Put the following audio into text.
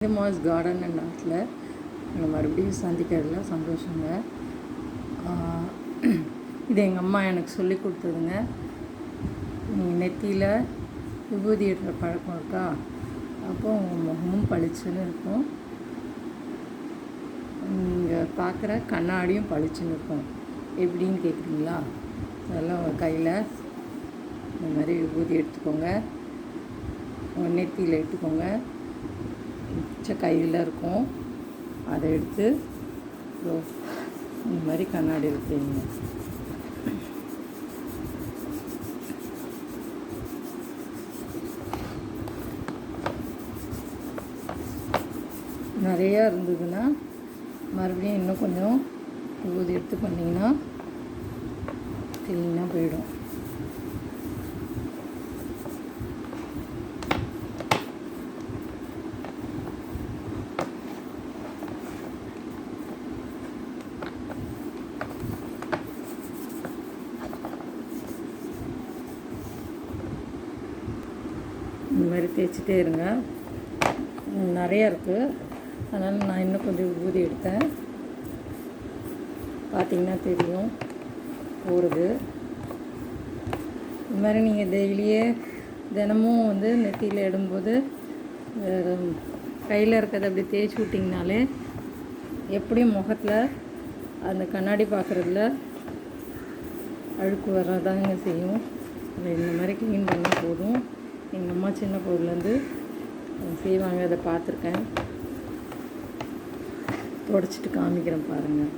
Mass garden and ஆர்ட்டில் நீங்கள் மறுபடியும் சந்திக்கிறதுல சந்தோஷங்க. இது எங்கள் அம்மா எனக்கு சொல்லி கொடுத்ததுங்க. நீங்கள் நெத்தியில் விபூதி இடுற பழக்கம் இருக்கா? அப்போ உங்கள் முகமும் பளிச்சுன்னு இருக்கும். நீங்கள் பார்க்குற கண்ணாடியும் பளிச்சுன்னு இருக்கும். எப்படின்னு கேட்குறீங்களா? அதெல்லாம் ஒரு கையில் இந்த மாதிரி விபூதி எடுத்துக்கோங்க. உங்கள் நெத்தியில் எடுத்துக்கோங்க. கையில் இருக்கும். அதை எடுத்து இந்த மாதிரி கண்ணாடி வைப்பீங்க. நிறையா இருந்ததுன்னா மறுபடியும் இன்னும் கொஞ்சம் விபூதி எடுத்து பண்ணிங்கன்னா க்ளீனாக போயிடும். இந்த மாதிரி தேய்ச்சிட்டே இருங்க. நிறையா இருக்குது, அதனால் நான் இன்னும் கொஞ்சம் விபூதி எடுத்தேன். பார்த்திங்கன்னா தெரியும் போகிறது. இந்த மாதிரி நீங்கள் டெய்லியே தினமும் நெத்தியில் இடும்போது கையில் இருக்கிறத அப்படி தேய்ச்சி விட்டிங்கனாலே எப்படியும் முகத்தில் அந்த கண்ணாடி பார்க்குறதுல அழுக்கு வர்றதாங்க செய்யும். இந்த மாதிரி க்ளீன் பண்ணால் போதும். எங்கள் அம்மா சின்ன பொருள்லேருந்து செய்வாங்க, அதை பார்த்துருக்கேன். தொடச்சிட்டு காமிக்கிறேன் பாருங்கள்.